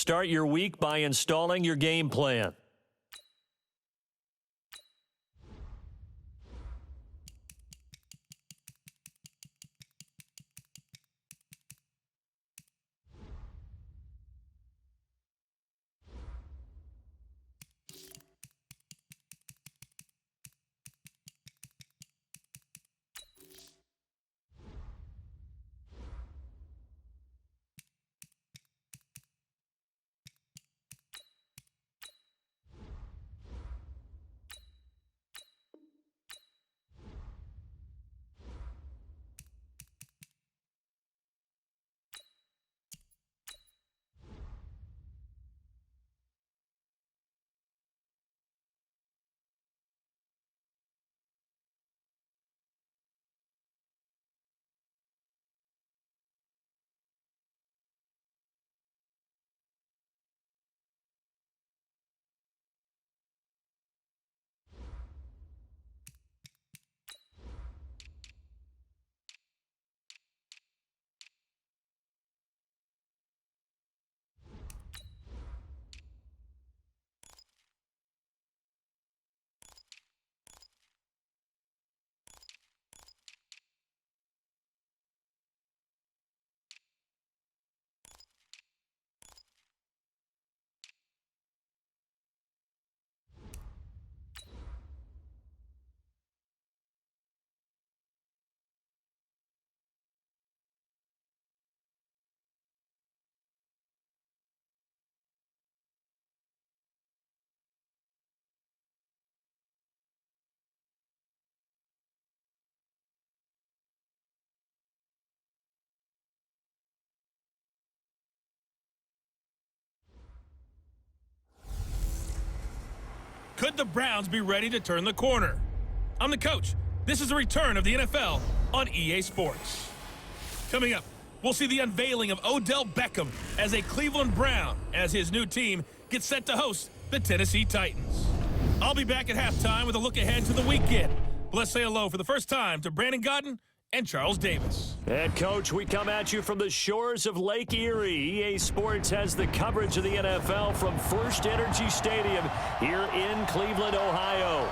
Start your week by installing your game plan. Could the Browns be ready to turn the corner? I'm the coach. This is the return of the NFL on EA Sports. Coming up, we'll see the unveiling of Odell Beckham as a Cleveland Brown as his new team gets set to host the Tennessee Titans. I'll be back at halftime with a look ahead to the weekend. But let's say hello for the first time to Brandon Godden and Charles Davis. And, Coach, we come at you from the shores of Lake Erie. EA Sports has the coverage of the NFL from First Energy Stadium here in Cleveland, Ohio.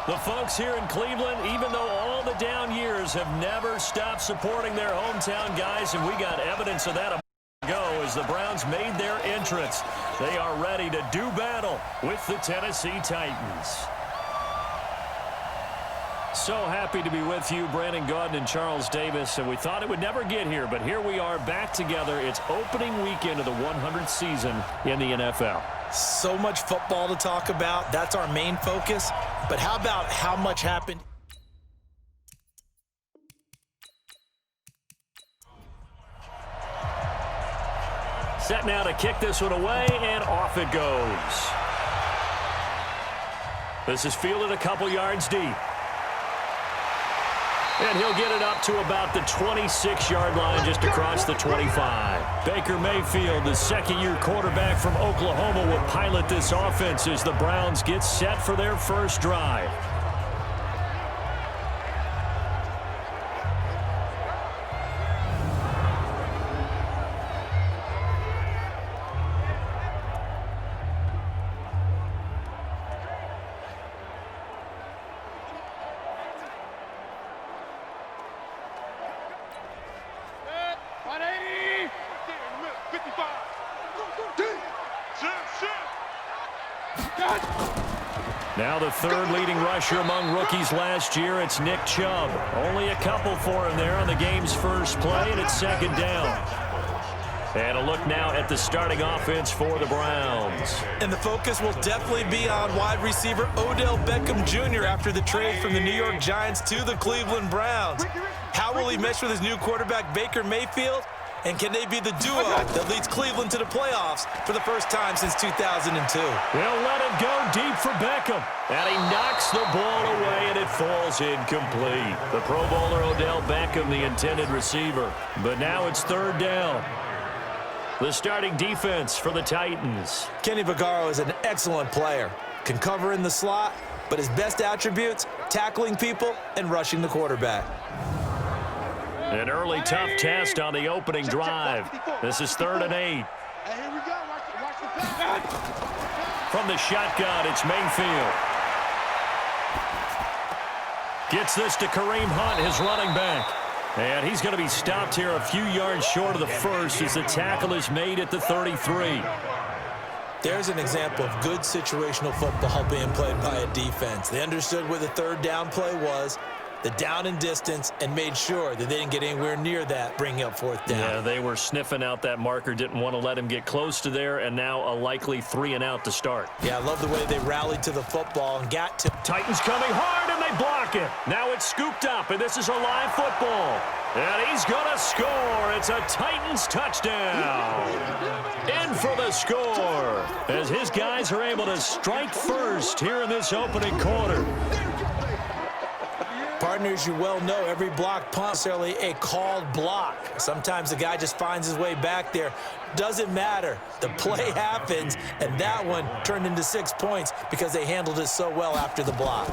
The folks here in Cleveland, even though all the down years, have never stopped supporting their hometown guys, and we got evidence of that a month ago as the Browns made their entrance. They are ready to do battle with the Tennessee Titans. So happy to be with you, Brandon Godden and Charles Davis, and we thought it would never get here, but here we are back together. It's opening weekend of the 100th season in the NFL. So much football to talk about. That's our main focus. But how about how much happened? Set now to kick this one away, and off it goes. This is fielded a couple yards deep. And he'll get it up to about the 26-yard line, just across the 25. Baker Mayfield, the second-year quarterback from Oklahoma, will pilot this offense as the Browns get set for their first drive. Now the third leading rusher among rookies last year, it's Nick Chubb. Only a couple for him there on the game's first play, and it's second down. And a look now at the starting offense for the Browns. And the focus will definitely be on wide receiver Odell Beckham Jr. after the trade from the New York Giants to the Cleveland Browns. How will he mesh with his new quarterback Baker Mayfield? And can they be the duo that leads Cleveland to the playoffs for the first time since 2002? They'll let it go deep for Beckham. And he knocks the ball away, and it falls incomplete. The Pro Bowler Odell Beckham, the intended receiver. But now it's third down. The starting defense for the Titans. Kenny Vaccaro is an excellent player. Can cover in the slot, but his best attributes, tackling people and rushing the quarterback. An early tough test on the opening drive. This is 3rd and 8. Hey, here we go. Watch the From the shotgun, it's Mayfield. Gets this to Kareem Hunt, his running back. And he's going to be stopped here a few yards short of the first as the tackle is made at the 33. There's an example of good situational football being played by a defense. They understood where the third down play was, the down and distance, and made sure that they didn't get anywhere near that, bringing up fourth down. Yeah, they were sniffing out that marker, didn't want to let him get close to there, and now a likely 3 and out to start. Yeah, I love the way they rallied to the football and got to... Titans coming hard, and they block it. Now it's scooped up, and this is a live football. And he's going to score. It's a Titans touchdown. In for the score, as his guys are able to strike first here in this opening quarter. Partners, you well know every block punt is necessarily a called block. Sometimes the guy just finds his way back there. Doesn't matter. The play happens, and that one turned into 6 points because they handled it so well after the block.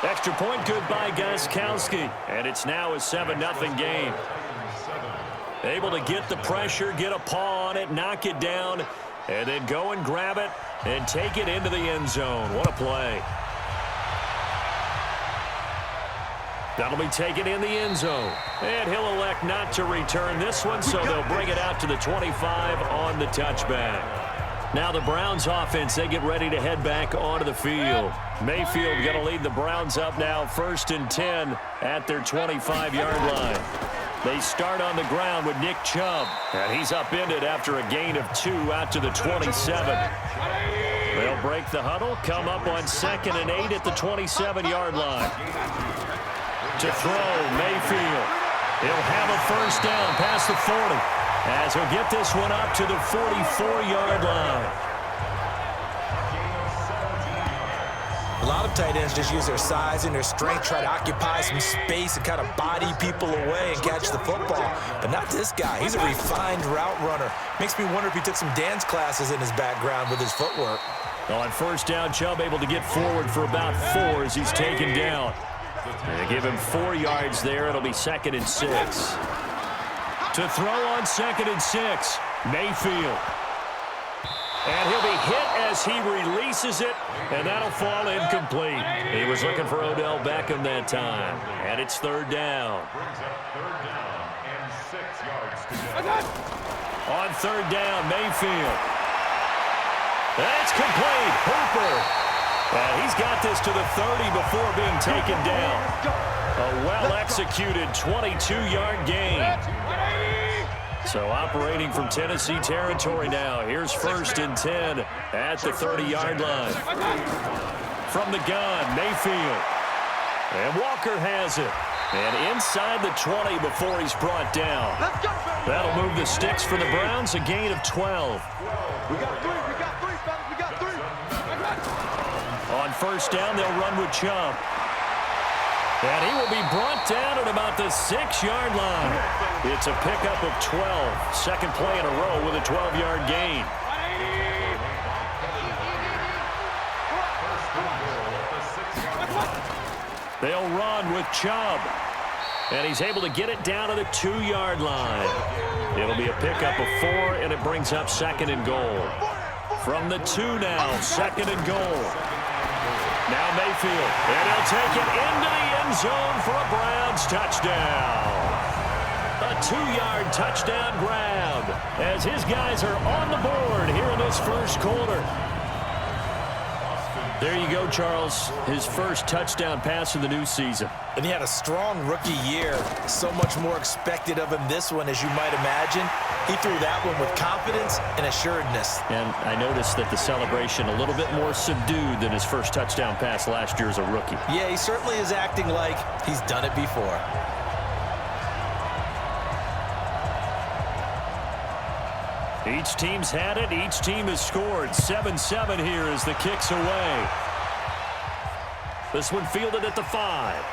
Extra point good by Gostkowski, and it's now a 7-0 game. Able to get the pressure, get a paw on it, knock it down, and then go and grab it and take it into the end zone. What a play. That'll be taken in the end zone. And he'll elect not to return this one, so they'll bring it out to the 25 on the touchback. Now the Browns offense, they get ready to head back onto the field. Mayfield going to lead the Browns up now, 1st and 10 at their 25-yard line. They start on the ground with Nick Chubb, and he's upended after a gain of 2 out to the 27. They'll break the huddle, come up on 2nd and 8 at the 27-yard line. To throw, Mayfield. He'll have a first down past the 40 as he'll get this one up to the 44-yard line. A lot of tight ends just use their size and their strength, try to occupy some space and kind of body people away and catch the football. But not this guy. He's a refined route runner. Makes me wonder if he took some dance classes in his background with his footwork. On first down, Chubb able to get forward for about 4 as he's taken down. They give him 4 yards there. It'll be 2nd and 6. To throw on 2nd and 6, Mayfield. And he'll be hit as he releases it, and that'll fall incomplete. He was looking for Odell Beckham that time, and it's 3rd down. On 3rd down, Mayfield. That's complete. Hooper. And he's got this to the 30 before being taken down. A well-executed 22-yard gain. So operating from Tennessee territory now. Here's 1st and 10 at the 30-yard line. From the gun, Mayfield. And Walker has it. And inside the 20 before he's brought down. That'll move the sticks for the Browns, a gain of 12. We got 3, fellas. We got 3. On first down, they'll run with Chubb. And he will be brought down at about the 6-yard line. It's a pickup of 12. Second play in a row with a 12-yard gain. They'll run with Chubb. And he's able to get it down to the 2-yard line. It'll be a pickup of 4, and it brings up 2nd and goal. From the 2 now, 2nd and goal. Now Mayfield, and he'll take it into the end zone for a Browns touchdown. A 2-yard touchdown grab as his guys are on the board here in this first quarter. There you go, Charles. His first touchdown pass of the new season. And he had a strong rookie year. So much more expected of him this one, as you might imagine. He threw that one with confidence and assuredness. And I noticed that the celebration a little bit more subdued than his first touchdown pass last year as a rookie. Yeah, he certainly is acting like he's done it before. Each team's had it. Each team has scored. 7-7 here as the kick's away. This one fielded at the 5.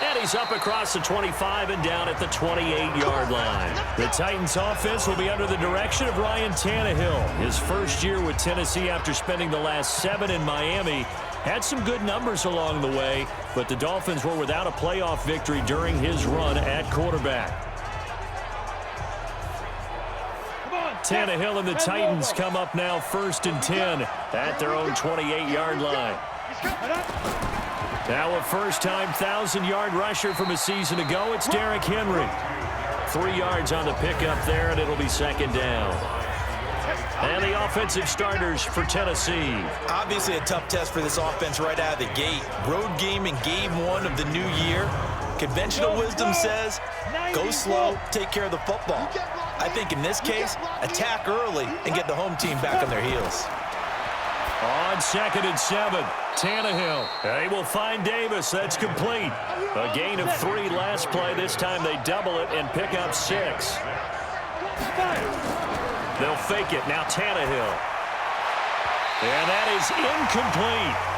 And he's up across the 25 and down at the 28-yard line. The Titans offense will be under the direction of Ryan Tannehill. His first year with Tennessee after spending the last 7 in Miami. Had some good numbers along the way, but the Dolphins were without a playoff victory during his run at quarterback. Tannehill and the Titans come up now 1st and 10 at their own 28-yard line. Now a first-time 1,000-yard rusher from a season ago. It's Derrick Henry. 3 yards on the pickup there, and it'll be 2nd down. And the offensive starters for Tennessee. Obviously a tough test for this offense right out of the gate. Road game in game 1 of the new year. Conventional wisdom says, go slow, take care of the football. I think in this case, attack early and get the home team back on their heels. On 2nd and 7, Tannehill. They will find Davis. That's complete. A gain of 3 last play. This time they double it and pick up 6. They'll fake it. Now Tannehill. And that is incomplete.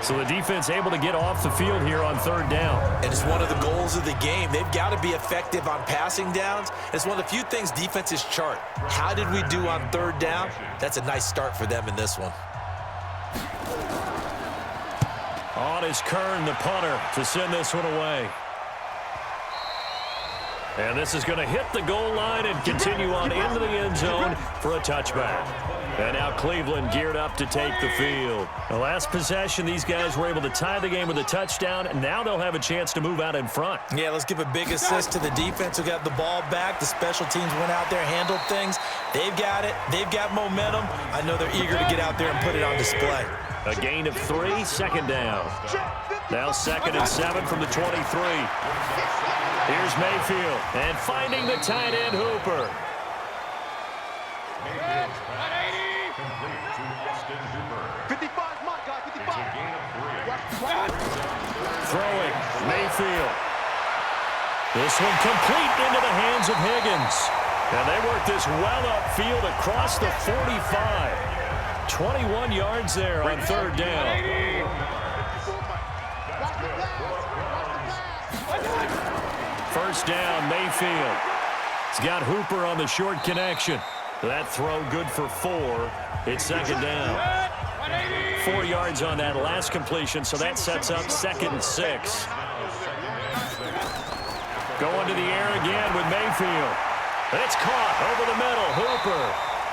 So the defense able to get off the field here on 3rd down. And it's one of the goals of the game. They've got to be effective on passing downs. It's one of the few things defenses chart. How did we do on 3rd down? That's a nice start for them in this one. On is Kern, the punter, to send this one away. And this is going to hit the goal line and continue on into the end zone for a touchback. And now Cleveland geared up to take the field. The last possession, these guys were able to tie the game with a touchdown, and now they'll have a chance to move out in front. Yeah, let's give a big assist to the defense who got the ball back. The special teams went out there, handled things. They've got it. They've got momentum. I know they're eager to get out there and put it on display. A gain of 3, 2nd down. Now 2nd and 7 from the 23. Here's Mayfield, and finding the tight end Hooper. Throwing, Mayfield. This one complete into the hands of Higgins. And they work this well upfield across the 45. 21 yards there on 3rd down. First down, Mayfield. He's got Hooper on the short connection. That throw good for 4. It's 2nd down. 4 yards on that last completion, so that sets up 2nd and 6. Going to the air again with Mayfield. It's caught over the middle, Hooper.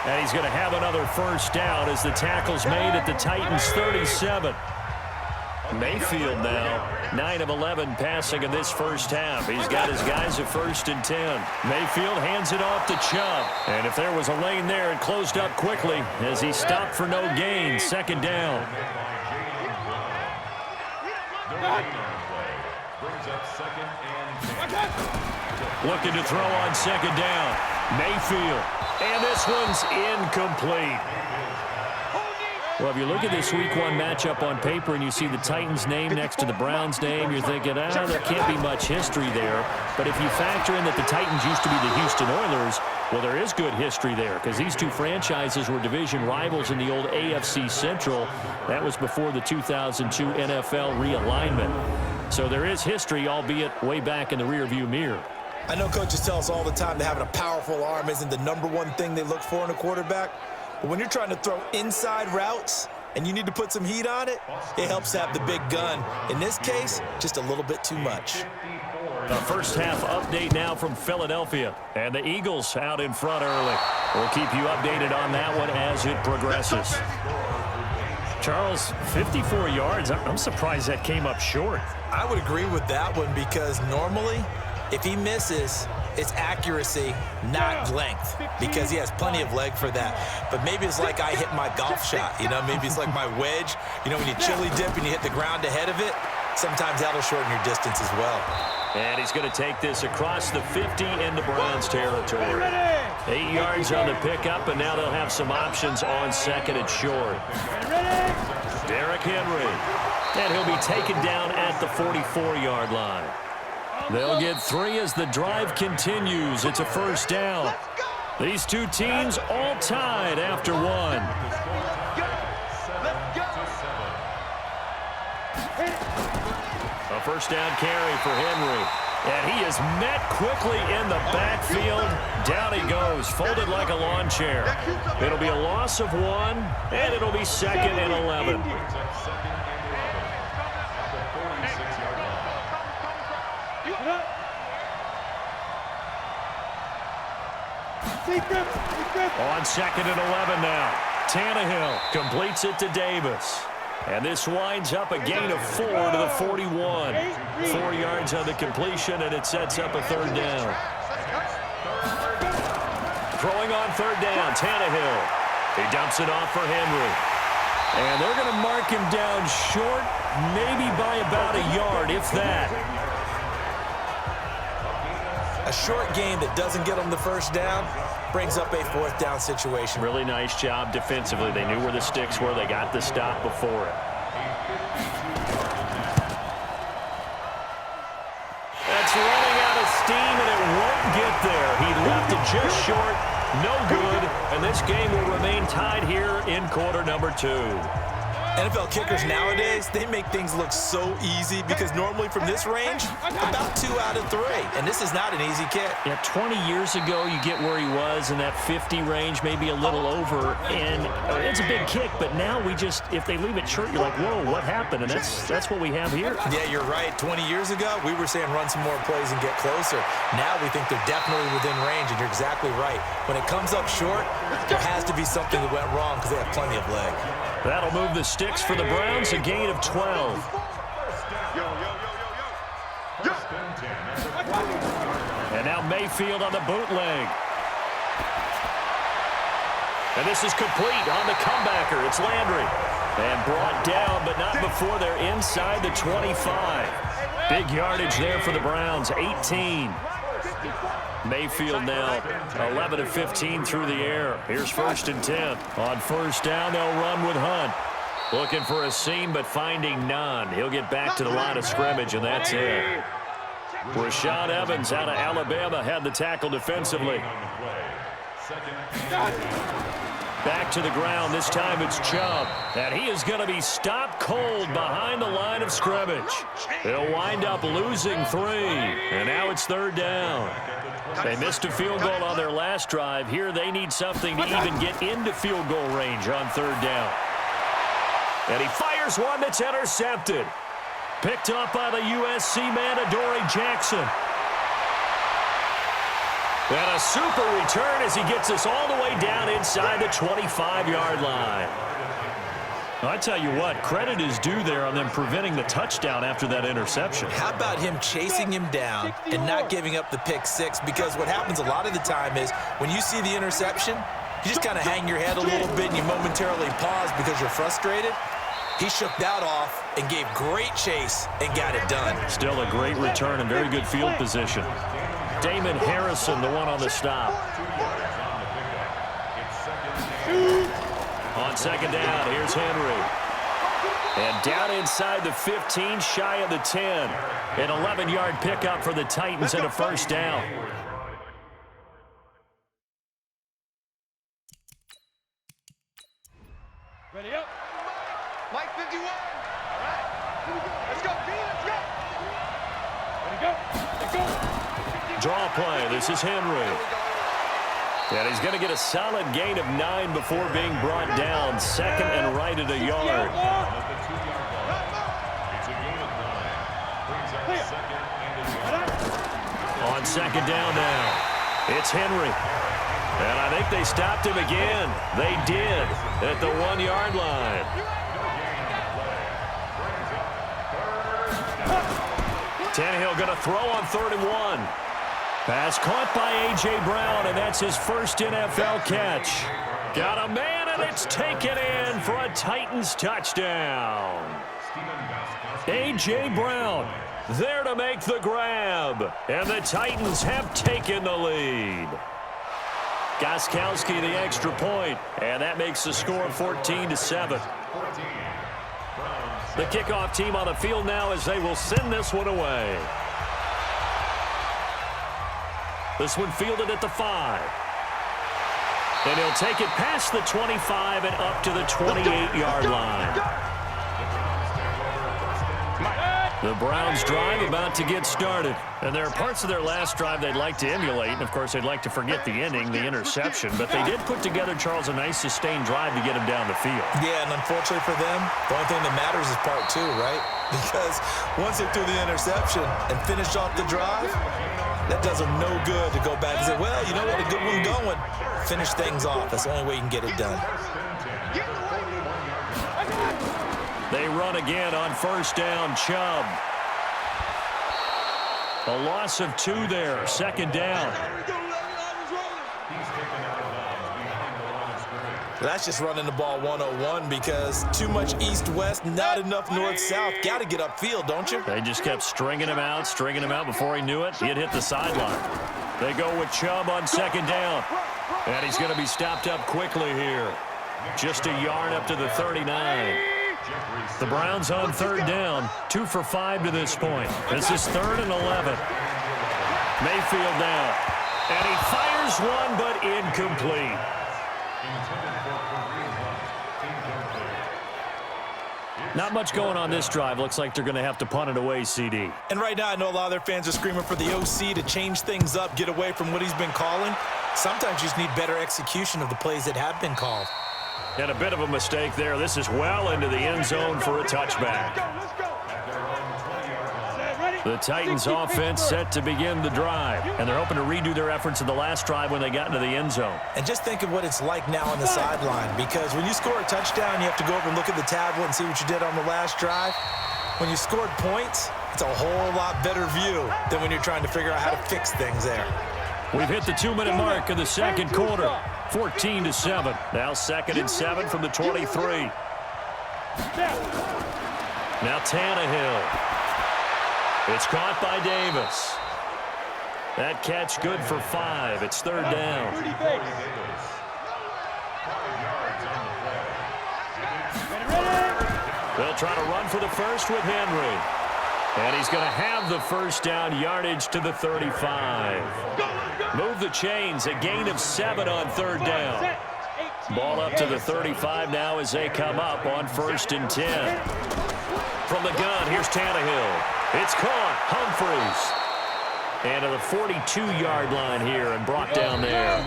And he's going to have another first down as the tackle's made at the Titans' 37. Mayfield now 9 of 11 passing in this first half. He's got his guys at 1st and 10. Mayfield hands it off to Chubb. And if there was a lane there, it closed up quickly as he stopped for no gain. 2nd down. Looking to throw on 2nd down. Mayfield. And this one's incomplete. Well, if you look at this Week 1 matchup on paper and you see the Titans' name next to the Browns' name, you're thinking, there can't be much history there. But if you factor in that the Titans used to be the Houston Oilers, well, there is good history there because these two franchises were division rivals in the old AFC Central. That was before the 2002 NFL realignment. So there is history, albeit way back in the rearview mirror. I know coaches tell us all the time that having a powerful arm isn't the #1 thing they look for in a quarterback. But when you're trying to throw inside routes and you need to put some heat on it, it helps to have the big gun. In this case, just a little bit too much. The first half update now from Philadelphia. And the Eagles out in front early. We'll keep you updated on that one as it progresses. Charles, 54 yards. I'm surprised that came up short. I would agree with that one because normally, if he misses, it's accuracy, not length, because he has plenty of leg for that. But maybe it's like I hit my golf shot, maybe it's like my wedge. When you chili dip and you hit the ground ahead of it, sometimes that'll shorten your distance as well. And he's going to take this across the 50 into Browns territory. 8 yards on the pickup, and now they'll have some options on 2nd and short. Derrick Henry. And he'll be taken down at the 44-yard line. They'll get 3 as the drive continues. It's a first down. These two teams all tied after 1. A first down carry for Henry. And he is met quickly in the backfield. Down he goes, folded like a lawn chair. It'll be a loss of 1, and it'll be 2nd and 11. On 2nd and 11 now. Tannehill completes it to Davis. And this winds up a gain of 4 to the 41. 4 yards on the completion, and it sets up a 3rd down. Throwing on 3rd down, Tannehill. He dumps it off for Henry. And they're going to mark him down short, maybe by about a yard, if that. A short gain that doesn't get them the 1st down brings up a 4th down situation. Really nice job defensively. They knew where the sticks were. They got the stop before it. That's running out of steam, and it won't get there. He left it just short. No good. And this game will remain tied here in quarter number 2. NFL kickers nowadays, they make things look so easy because normally from this range, about 2 out of 3. And this is not an easy kick. Yeah, 20 years ago, you get where he was in that 50 range, maybe a little over. And it's a big kick, but now we just, if they leave it short, you're like, whoa, what happened? And that's what we have here. Yeah, you're right. 20 years ago, we were saying run some more plays and get closer. Now we think they're definitely within range, and you're exactly right. When it comes up short, there has to be something that went wrong because they have plenty of leg. That'll move the sticks for the Browns, a gain of 12. And now Mayfield on the bootleg. And this is complete on the comebacker. It's Landry. And brought down, but not before they're inside the 25. Big yardage there for the Browns, 18. Mayfield now 11 of 15 through the air. Here's 1st and 10. On 1st down, they'll run with Hunt. Looking for a seam, but finding none. He'll get back to the line of scrimmage, and that's it. Rashaan Evans out of Alabama had the tackle defensively. Back to the ground. This time it's Chubb. And he is going to be stopped cold behind the line of scrimmage. He'll wind up losing 3. And now it's 3rd down. They missed a field goal on their last drive. Here they need something to even get into field goal range on 3rd down. And he fires one that's intercepted. Picked up by the USC man, Adoree Jackson. And a super return as he gets us all the way down inside the 25-yard line. I tell you what, credit is due there on them preventing the touchdown after that interception. How about him chasing him down and not giving up the pick 6? Because what happens a lot of the time is when you see the interception, you just kind of hang your head a little bit and you momentarily pause because you're frustrated. He shook that off and gave great chase and got it done. Still a great return and very good field position. Damon Harrison, the one on the stop. On 2nd down, here's Henry. And down inside the 15, shy of the 10. An 11-yard pickup for the Titans and a 1st down. Ready up. Mike 51. All right. Let's go, D. Let's go. Ready, go. Let's go. Draw play. This is Henry. And he's going to get a solid gain of 9 before being brought down. 2nd and right at a yard. On 2nd down now, it's Henry. And I think they stopped him again. They did at the 1-yard line. Tannehill going to throw on 3rd and 1. Pass caught by A.J. Brown, and that's his first NFL catch. Got a man, and it's taken in for a Titans touchdown. A.J. Brown there to make the grab, and the Titans have taken the lead. Gostkowski the extra point, and that makes the score 14-7. The kickoff team on the field now as they will send this one away. This one fielded at the 5. And he'll take it past the 25 and up to the 28-yard line. The Browns drive about to get started. And there are parts of their last drive they'd like to emulate. And, of course, they'd like to forget the ending, the interception. But they did put together, Charles, a nice sustained drive to get him down the field. Yeah, and unfortunately for them, the only thing that matters is part 2, right? Because once they threw the interception and finished off the drive, That does them no good to go back and say, well, you know what, a good one going. Finish things off. That's the only way you can get it done. They run again on first down. Chubb. A loss of 2 there. Second down. That's just running the ball 101 because too much east-west, not enough north-south. Got to get upfield, don't you? They just kept stringing him out before he knew it. He'd hit the sideline. They go with Chubb on second down. And he's going to be stopped up quickly here. Just a yard up to the 39. The Browns on third down, 2 for 5 to this point. This is 3rd and 11. Mayfield now. And he fires one, but incomplete. Not much going on this drive. Looks like they're going to have to punt it away, CD. And right now, I know a lot of their fans are screaming for the OC to change things up, get away from what he's been calling. Sometimes you just need better execution of the plays that have been called. And a bit of a mistake there. This is well into the end zone for a touchback. The Titans offense set to begin the drive. And they're hoping to redo their efforts in the last drive when they got into the end zone. And just think of what it's like now on the sideline. Because when you score a touchdown, you have to go over and look at the tablet and see what you did on the last drive. When you scored points, it's a whole lot better view than when you're trying to figure out how to fix things there. We've hit the 2-minute mark in the second quarter. 14-7. Now 2nd and 7 from the 23. Now Tannehill. It's caught by Davis. That catch good for 5. It's 3rd down. They'll try to run for the first with Henry. And he's going to have the first down, yardage to the 35. Move the chains, a gain of 7 on 3rd down. Ball up to the 35 now as they come up on 1st and 10. From the gun, here's Tannehill. It's caught. Humphries. And to the 42-yard line here and brought down there.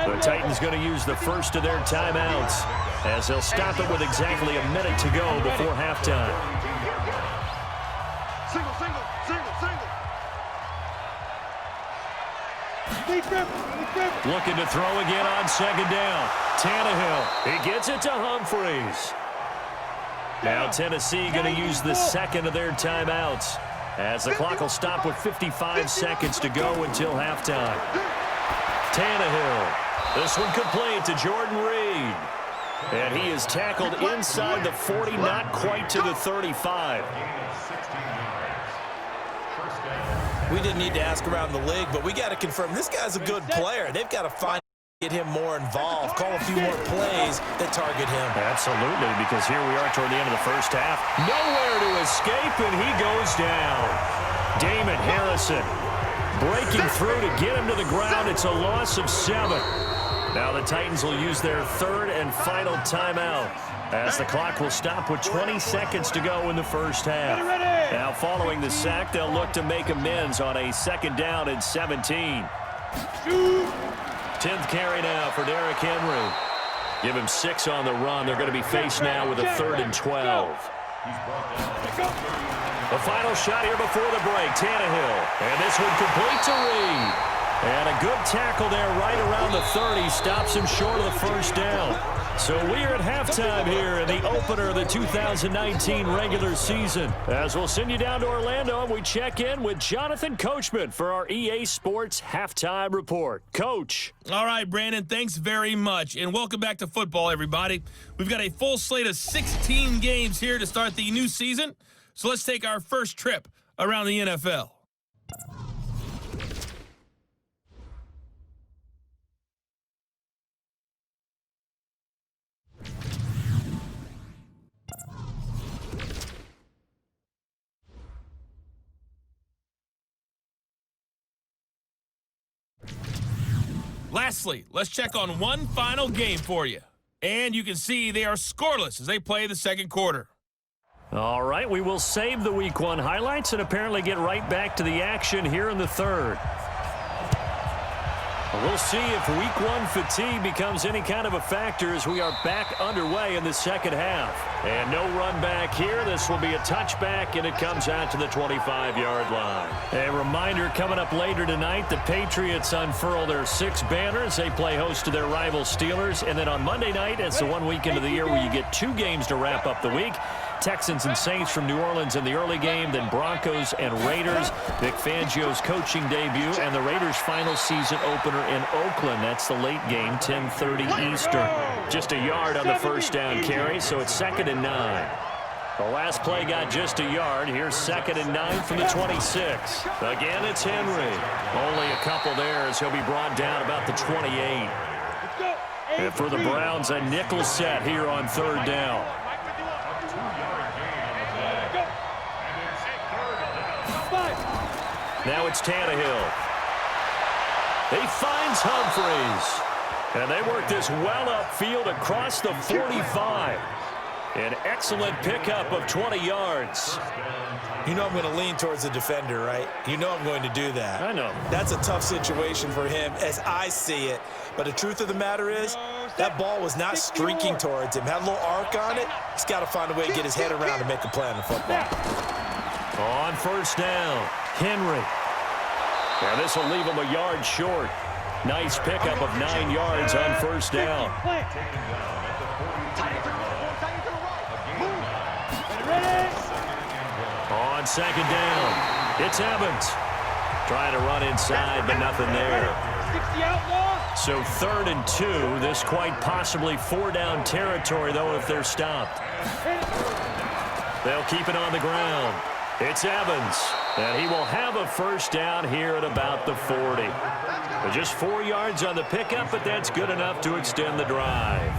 The Titans going to use the first of their timeouts as they'll stop it with exactly a minute to go before halftime. Single. Looking to throw again on second down. Tannehill. He gets it to Humphries. Now Tennessee going to use the second of their timeouts as the clock will stop with 55 seconds to go until halftime. Tannehill. This one complete to Jordan Reed. And he is tackled inside the 40, not quite to the 35. We didn't need to ask around the league, but we got to confirm this guy's a good player. They've got to get him more involved, call a few more plays that target him. Absolutely, because here we are toward the end of the first half. Nowhere to escape, and he goes down. Damon Harrison breaking through to get him to the ground. It's a loss of 7. Now the Titans will use their 3rd and final timeout as the clock will stop with 20 seconds to go in the first half. Now following the sack, they'll look to make amends on a 2nd down and 17. 10th carry now for Derrick Henry. Give him 6 on the run. They're going to be faced now with a 3rd and 12. The final shot here before the break, Tannehill. And this one complete to Reed. And a good tackle there right around the 30. Stops him short of the first down. So we are at halftime here in the opener of the 2019 regular season. As we'll send you down to Orlando, we check in with Jonathan Coachman for our EA Sports Halftime Report. Coach. All right, Brandon, thanks very much. And welcome back to football, everybody. We've got a full slate of 16 games here to start the new season. So let's take our first trip around the NFL. Lastly, let's check on one final game for you. And you can see they are scoreless as they play the second quarter. All right, we will save the Week 1 highlights and apparently get right back to the action here in the 3rd. We'll see if week one fatigue becomes any kind of a factor as we are back underway in the second half. And no run back here. This will be a touchback, and it comes out to the 25-yard line. A reminder coming up later tonight, the Patriots unfurl their 6 banners. They play host to their rival Steelers. And then on Monday night, it's the one weekend of the year where you get 2 games to wrap up the week. Texans and Saints from New Orleans in the early game, then Broncos and Raiders. Vic Fangio's coaching debut, and the Raiders' final season opener in Oakland. That's the late game, 10:30 Eastern. Just a yard on the first down carry, so it's 2nd and 9. The last play got just a yard. Here's 2nd and 9 from the 26. Again, it's Henry. Only a couple there as he'll be brought down about the 28. And for the Browns, a nickel set here on 3rd down. Now it's Tannehill. He finds Humphries. And they work this well upfield across the 45. An excellent pickup of 20 yards. You know I'm going to lean towards the defender, right? You know I'm going to do that. I know. That's a tough situation for him as I see it. But the truth of the matter is, that ball was not streaking towards him. Had a little arc on it. He's got to find a way to get his head around and make a play on the football. On first down, Henry. And this will leave him a yard short. Nice pickup of 9 yards on first down. On 2nd down, it's Evans. Trying to run inside, but nothing there. So 3rd and 2. This quite possibly 4-down territory, though, if they're stopped. They'll keep it on the ground. It's Evans, and he will have a first down here at about the 40. But just 4 yards on the pickup, but that's good enough to extend the drive.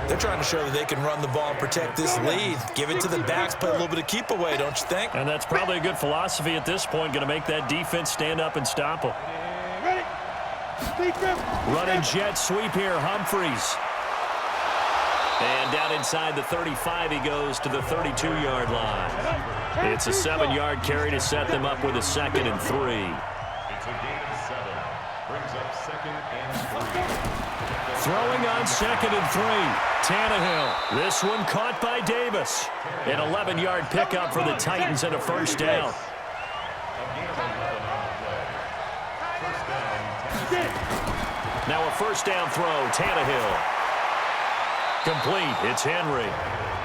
They're trying to show that they can run the ball and protect this lead. Give it to the backs, play a little bit of keep away, don't you think? And that's probably a good philosophy at this point, going to make that defense stand up and stop them. Running jet sweep here, Humphries. And down inside the 35, he goes to the 32-yard line. It's a 7-yard carry to set them up with a 2nd and 3. It's a gain of 7. Brings up 2nd and 3. Throwing on 2nd and 3. Tannehill. This one caught by Davis. An 11-yard pickup for the Titans and a first down. Now a first down throw, Tannehill. Complete, it's Henry.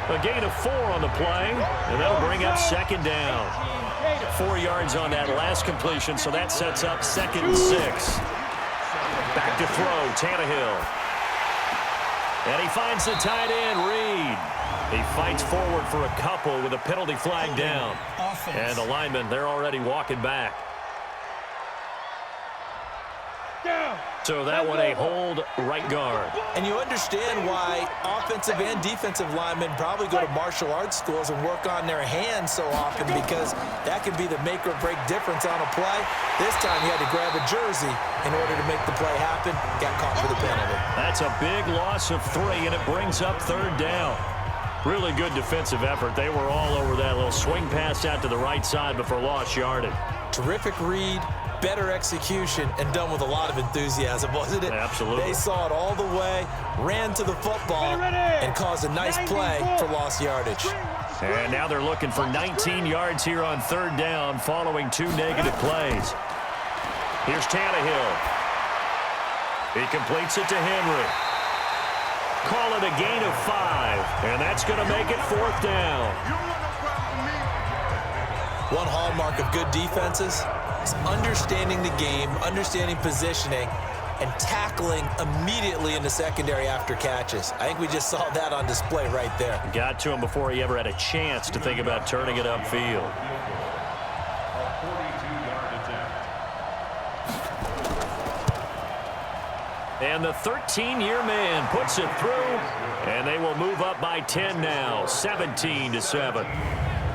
A gain of 4 on the play, and that'll bring up 2nd down. 4 yards on that last completion, so that sets up 2nd and 6. Back to throw, Tannehill. And he finds the tight end, Reed. He fights forward for a couple with a penalty flag down. And the linemen, they're already walking back. So that one a hold right guard. And you understand why offensive and defensive linemen probably go to martial arts schools and work on their hands so often, because that can be the make or break difference on a play. This time he had to grab a jersey in order to make the play happen. Got caught for the penalty. That's a big loss of 3, and it brings up 3rd down. Really good defensive effort. They were all over that little swing pass out to the right side before lost yardage. Terrific read. Better execution, and done with a lot of enthusiasm, wasn't it? Absolutely. They saw it all the way, ran to the football, and caused a nice play for lost yardage. And now they're looking for 19 yards here on 3rd down following 2 negative plays. Here's Tannehill. He completes it to Henry. Call it a gain of 5, and that's going to make it 4th down. One hallmark of good defenses is understanding the game, understanding positioning, and tackling immediately in the secondary after catches. I think we just saw that on display right there. Got to him before he ever had a chance to think about turning it upfield. And the 13-year man puts it through, and they will move up by 10 now, 17-7.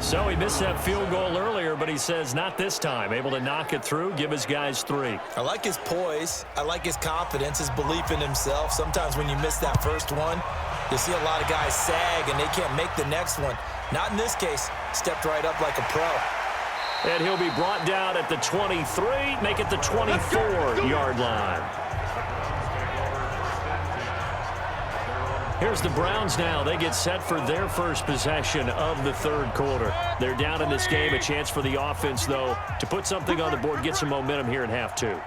So he missed that field goal earlier, but he says not this time. Able to knock it through, give his guys 3. I like his poise. I like his confidence, his belief in himself. Sometimes when you miss that first one, you see a lot of guys sag and they can't make the next one. Not in this case. Stepped right up like a pro. And he'll be brought down at the 23, make it the 24-yard line. Here's the Browns now. They get set for their first possession of the third quarter. They're down in this game. A chance for the offense, though, to put something on the board, get some momentum here in half two.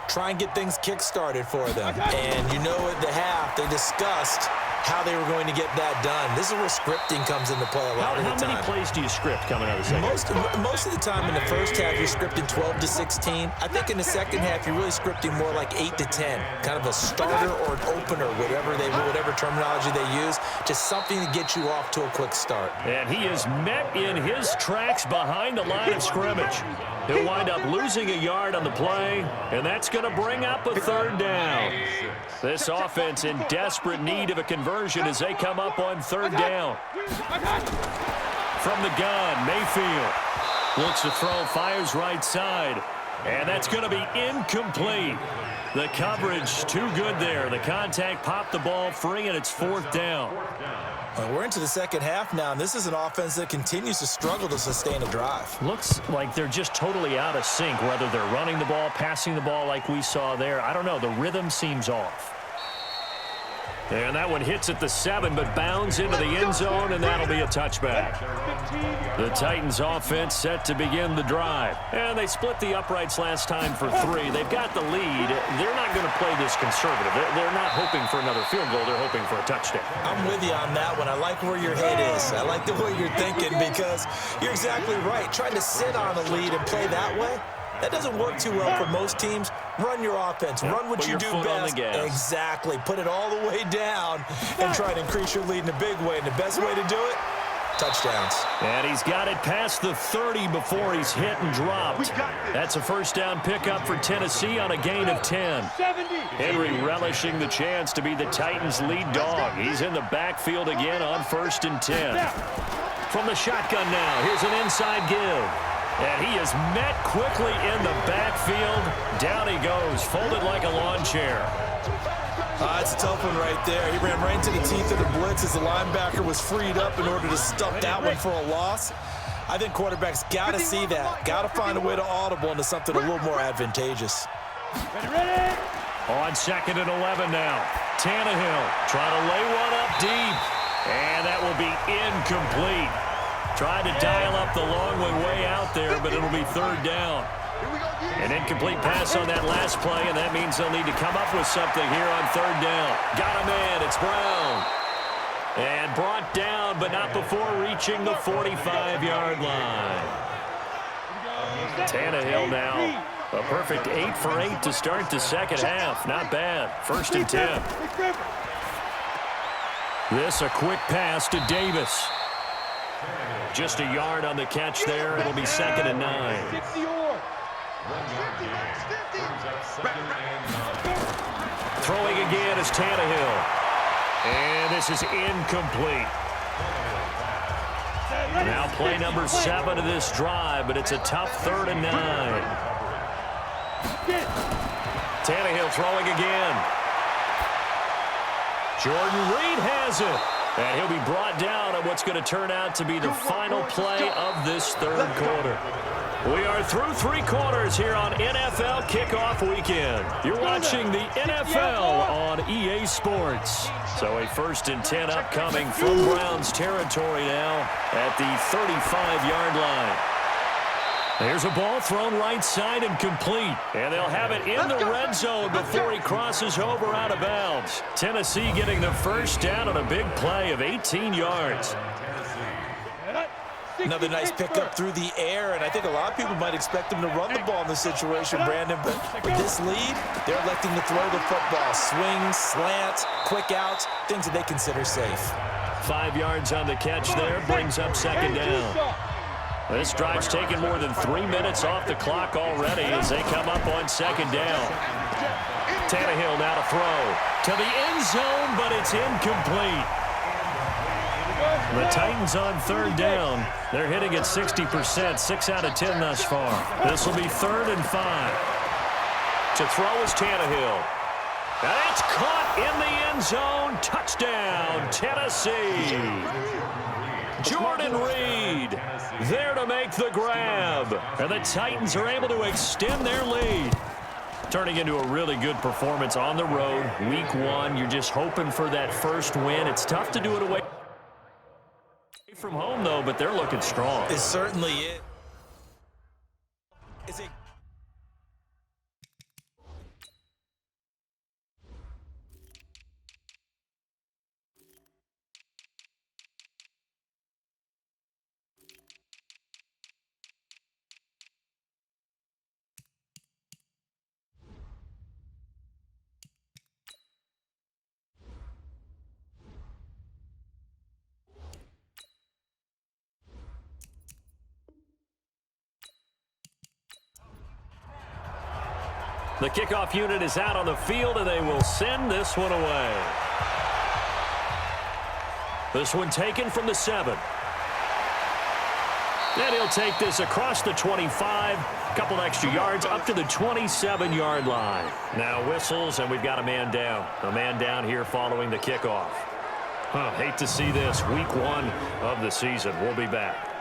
Try and get things kick-started for them. And you know at the half, they discussed how they were going to get that done. This is where scripting comes into play a lot of the time. How many plays do you script coming out of the second? Most of the time in the first half, you're scripting 12 to 16. I think in the second half, you're really scripting more like 8 to 10. Kind of a starter or an opener, whatever terminology they use. Just something to get you off to a quick start. And he is met in his tracks behind the line of scrimmage. He'll wind up losing a yard on the play, and that's going to bring up a third down. This offense in desperate need of a conversion as they come up on third down. From the gun, Mayfield looks to throw, fires right side, and that's going to be incomplete. The coverage too good there. The contact popped the ball free, and it's fourth down. Well, we're into the second half now, and this is an offense that continues to struggle to sustain a drive. Looks like they're just totally out of sync, whether they're running the ball, passing the ball like we saw there. I don't know. The rhythm seems off. And that one hits at the 7, but bounds into the end zone, and that'll be a touchback. The Titans offense set to begin the drive. And they split the uprights last time for 3. They've got the lead. They're not going to play this conservative. They're not hoping for another field goal. They're hoping for a touchdown. I'm with you on that one. I like where your head is. I like the way you're thinking because you're exactly right. Trying to sit on a lead and play that way, that doesn't work too well for most teams. Run your offense. Run what you do best. Exactly. Put it all the way down and try to increase your lead in a big way. And the best way to do it, touchdowns. And he's got it past the 30 before he's hit and dropped. That's a first down pickup for Tennessee on a gain of 10. Henry relishing the chance to be the Titans' lead dog. He's in the backfield again on 1st and 10. From the shotgun now, here's an inside give. And he is met quickly in the backfield. Down he goes, folded like a lawn chair. It's a tough one right there. He ran right into the teeth of the blitz as the linebacker was freed up in order to stuff that one for a loss. I think quarterbacks got to see that. Got to find a way to audible into something a little more advantageous. On 2nd and 11 now. Tannehill trying to lay one up deep. And that will be incomplete. Tried to dial up the long way out there, but it'll be third down. An incomplete pass on that last play, and that means they'll need to come up with something here on third down. Got him in. It's Brown. And brought down, but not before reaching the 45-yard line. Tannehill now. A perfect 8 for 8 to start the second half. Not bad. 1st and 10. This a quick pass to Davis. Just a yard on the catch there. It'll be 2nd and 9. Throwing again is Tannehill. And this is incomplete. Now play number 7 of this drive, but it's a tough 3rd and 9. Tannehill throwing again. Jordan Reed has it. And he'll be brought down on what's going to turn out to be the final play of this third quarter. We are through 3 quarters here on NFL Kickoff Weekend. You're watching the NFL on EA Sports. So a 1st and 10 upcoming from Browns territory now at the 35-yard line. There's a ball thrown right side and complete. And they'll have it in the red zone before he crosses over out of bounds. Tennessee getting the first down on a big play of 18 yards. Another nice pickup through the air, and I think a lot of people might expect them to run the ball in this situation, Brandon. But with this lead, they're electing to throw the football. Swings, slants, quick outs, things that they consider safe. 5 yards on the catch there, brings up 2nd down. This drive's taken more than 3 minutes off the clock already as they come up on 2nd down. Tannehill now to throw to the end zone, but it's incomplete. The Titans on 3rd down. They're hitting at 60%, 6 out of 10 thus far. This will be 3rd and 5. To throw is Tannehill. That's caught in the end zone. Touchdown, Tennessee. Jordan Reed there to make the grab. And the Titans are able to extend their lead. Turning into a really good performance on the road. Week 1, you're just hoping for that first win. It's tough to do it away from home, though, but they're looking strong. It certainly is. The kickoff unit is out on the field, and they will send this one away. This one taken from the 7. And he'll take this across the 25, a couple extra yards up to the 27-yard line. Now whistles, and we've got a man down. A man down here following the kickoff. Hate to see this. Week 1 of the season. We'll be back.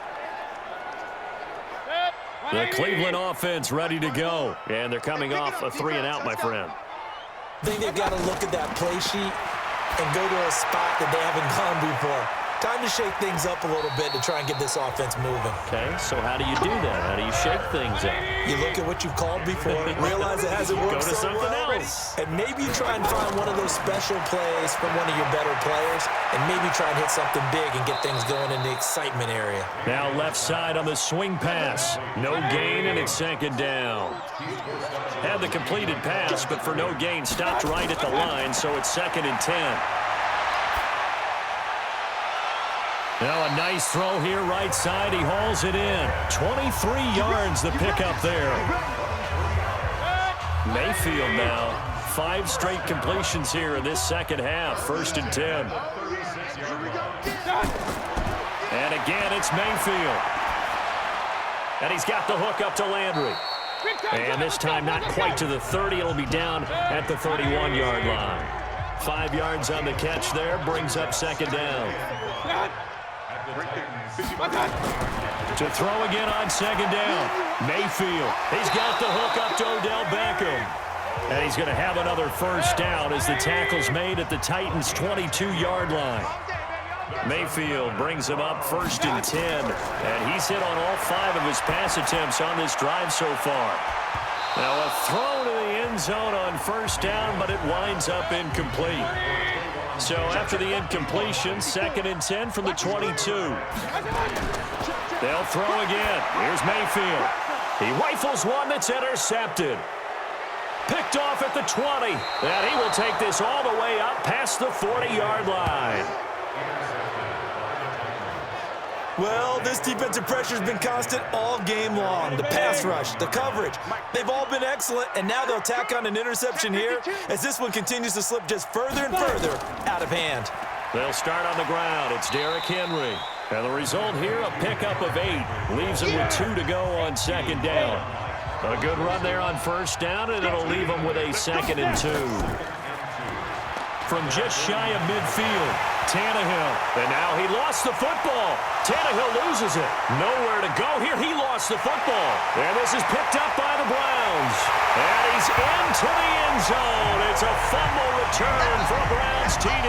The Cleveland offense ready to go. And they're coming off a 3-and-out, my friend. I think they've got to look at that play sheet and go to a spot that they haven't gone before. Time to shake things up a little bit to try and get this offense moving. Okay, so how do you do that? How do you shake things up? You look at what you've called before, realize it hasn't worked Go to so something well, else. and maybe you try and find one of those special plays from one of your better players, and maybe try and hit something big and get things going in the excitement area. Now left side on the swing pass. No gain, and it's 2nd down. Had the completed pass, but for no gain, stopped right at the line, so it's 2nd and 10. Now a nice throw here, right side. He hauls it in. 23 yards the pickup there. Mayfield now. 5 straight completions here in this second half. 1st and 10. And again, it's Mayfield. And he's got the hook up to Landry. And this time not quite to the 30. It'll be down at the 31-yard line. 5 yards on the catch there. Brings up 2nd down. To throw again on 2nd down. Mayfield. He's got the hook up to Odell Beckham. And he's going to have another 1st down as the tackle's made at the Titans' 22-yard line. Mayfield brings him up 1st and 10. And he's hit on all 5 of his pass attempts on this drive so far. Now a throw to the end zone on 1st down, but it winds up incomplete. So after the incompletion, 2nd and 10 from the 22. They'll throw again. Here's Mayfield. He rifles one that's intercepted. Picked off at the 20. And he will take this all the way up past the 40-yard line. Well, this defensive pressure has been constant all game long. The pass rush, the coverage, they've all been excellent, and now they'll tack on an interception here as this one continues to slip just further and further out of hand. They'll start on the ground. It's Derrick Henry. And the result here, a pickup of 8. Leaves him with 2 to go on 2nd down. A good run there on 1st down, and it'll leave him with a 2nd and 2. From just shy of midfield, Tannehill. And now he lost the football. Tannehill loses it. Nowhere to go here. He lost the football. And this is picked up by the Browns. And he's into the end zone. It's a fumble return for a Browns TD.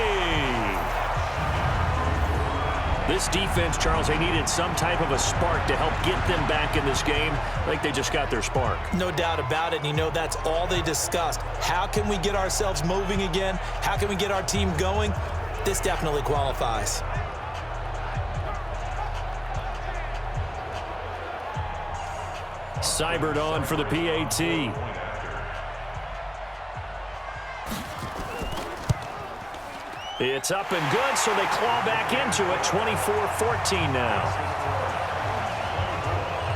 This defense, Charles, they needed some type of a spark to help get them back in this game. I think they just got their spark. No doubt about it. And you know, that's all they discussed. How can we get ourselves moving again? How can we get our team going? This definitely qualifies. Seibert on for the PAT. It's up and good, so they claw back into it. 24-14 now.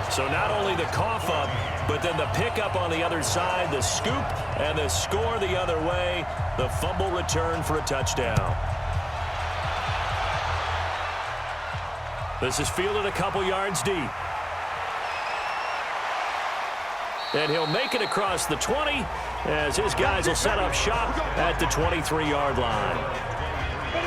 So not only the cough up, but then the pickup on the other side, the scoop, and the score the other way. The fumble return for a touchdown. This is fielded a couple yards deep. And he'll make it across the 20 as his guys will set up shop at the 23-yard line.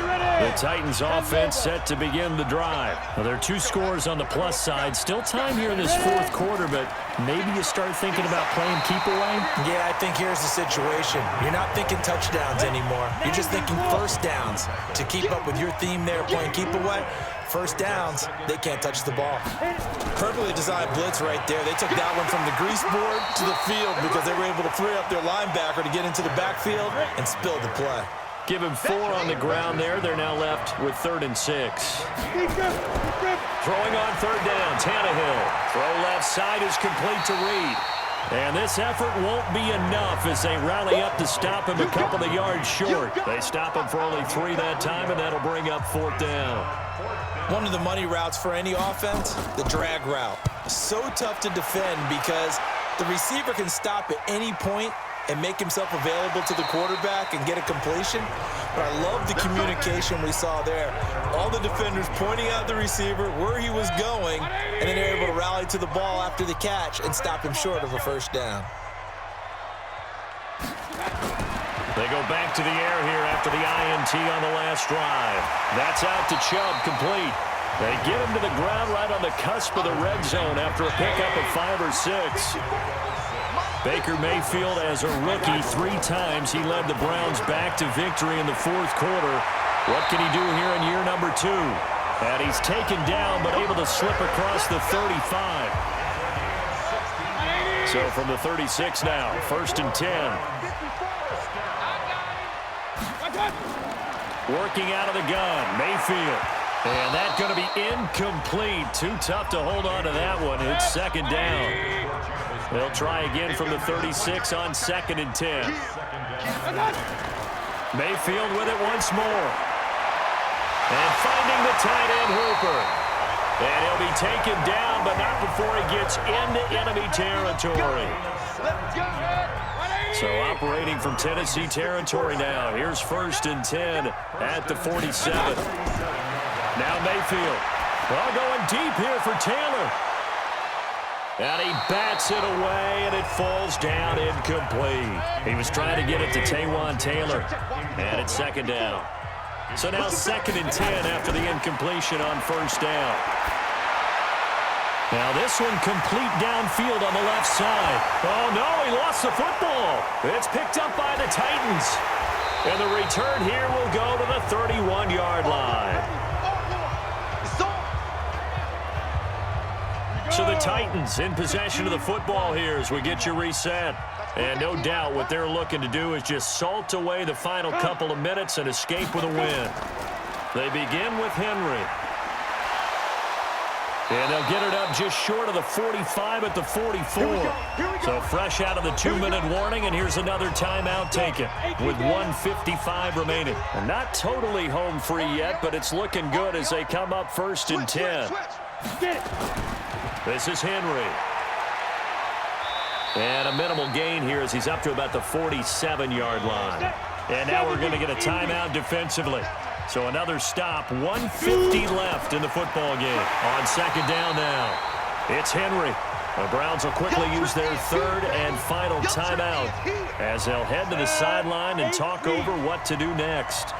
The Titans offense set to begin the drive. Now, there are 2 scores on the plus side. Still time here in this fourth quarter, but maybe you start thinking about playing keep away? Yeah, I think here's the situation. You're not thinking touchdowns anymore. You're just thinking first downs. To keep up with your theme there, playing keep away, first downs, they can't touch the ball. Perfectly designed blitz right there. They took that one from the grease board to the field because they were able to free up their linebacker to get into the backfield and spill the play. Give him 4 on the ground there. They're now left with 3rd and 6. Throwing on 3rd down, Tannehill. Throw left side is complete to Reed. And this effort won't be enough as they rally up to stop him a couple of yards short. They stop him for only 3 that time, and that'll bring up 4th down. One of the money routes for any offense, the drag route. So tough to defend because the receiver can stop at any point and make himself available to the quarterback and get a completion. But I love the communication we saw there. All the defenders pointing out the receiver, where he was going, and then they're able to rally to the ball after the catch and stop him short of a first down. They go back to the air here after the INT on the last drive. That's out to Chubb, complete. They get him to the ground right on the cusp of the red zone after a pickup of 5 or 6. Baker Mayfield, as a rookie, 3 times he led the Browns back to victory in the fourth quarter. What can he do here in year number 2? And he's taken down but able to slip across the 35. So from the 36 now, 1st and 10. Working out of the gun, Mayfield. And that's going to be incomplete. Too tough to hold on to that one. It's 2nd down. They'll try again from the 36 on 2nd and 10. Mayfield with it once more. And finding the tight end Hooper. And he'll be taken down, but not before he gets into enemy territory. So operating from Tennessee territory now. Here's 1st and 10 at the 47. Now Mayfield. Well, going deep here for Taylor. And he bats it away, and it falls down incomplete. He was trying to get it to Taywan Taylor, and it's 2nd down. So now 2nd and 10 after the incompletion on 1st down. Now this one complete downfield on the left side. Oh, no, he lost the football. It's picked up by the Titans. And the return here will go to the 31-yard line. So the Titans in possession of the football here as we get you reset. And no doubt what they're looking to do is just salt away the final couple of minutes and escape with a win. They begin with Henry. And they'll get it up just short of the 45 at the 44. So fresh out of the 2-minute warning, and here's another timeout taken with 1:55 remaining. And not totally home free yet, but it's looking good as they come up 1st and 10. This is Henry. And a minimal gain here as he's up to about the 47-yard line. And now we're going to get a timeout defensively. So another stop, 1:50 left in the football game. On 2nd down now, it's Henry. The Browns will quickly use their 3rd and final timeout as they'll head to the sideline and talk over what to do next.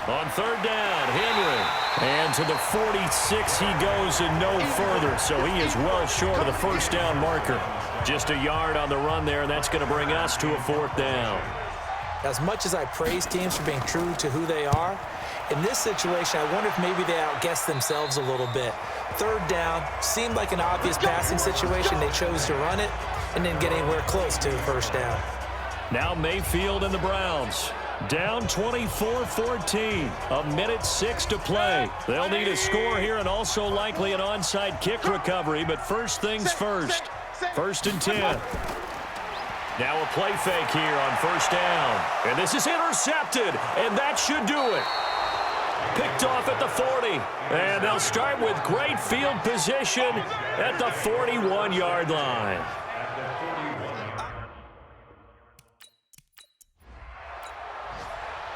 On 3rd down, Henry. And to the 46 he goes and no further. So he is well short of the 1st down marker. Just a yard on the run there, and that's going to bring us to a 4th down. As much as I praise teams for being true to who they are, in this situation, I wonder if maybe they outguessed themselves a little bit. 3rd down seemed like an obvious passing situation. They chose to run it and didn't get anywhere close to 1st down. Now Mayfield and the Browns. Down 24-14. 1:06 to play. They'll need a score here and also likely an onside kick recovery, but first things first. 1st and 10. Now a play fake here on 1st down. And this is intercepted, and that should do it. Picked off at the 40. And they'll start with great field position at the 41-yard line.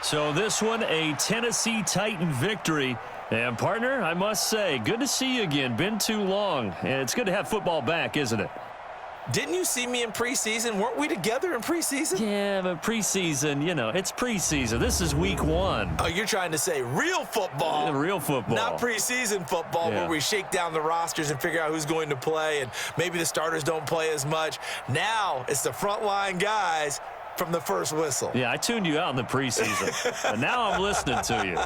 So this one, a Tennessee Titan victory. And, partner, I must say, good to see you again. Been too long. And it's good to have football back, isn't it? Didn't you see me in preseason? Weren't we together in preseason? Yeah, but preseason, you know, it's preseason. This is week 1. Oh, you're trying to say real football. Real football. Not preseason football where we shake down the rosters and figure out who's going to play, and maybe the starters don't play as much. Now it's the frontline guys from the first whistle. Yeah, I tuned you out in the preseason, but now I'm listening to you.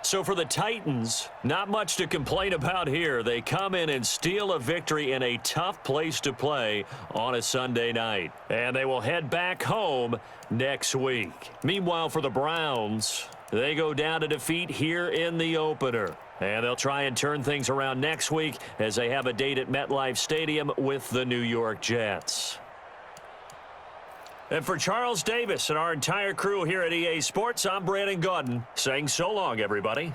So for the Titans, not much to complain about here. They come in and steal a victory in a tough place to play on a Sunday night. And they will head back home next week. Meanwhile, for the Browns, they go down to defeat here in the opener. And they'll try and turn things around next week as they have a date at MetLife Stadium with the New York Jets. And for Charles Davis and our entire crew here at EA Sports, I'm Brandon Gaudin saying so long, everybody.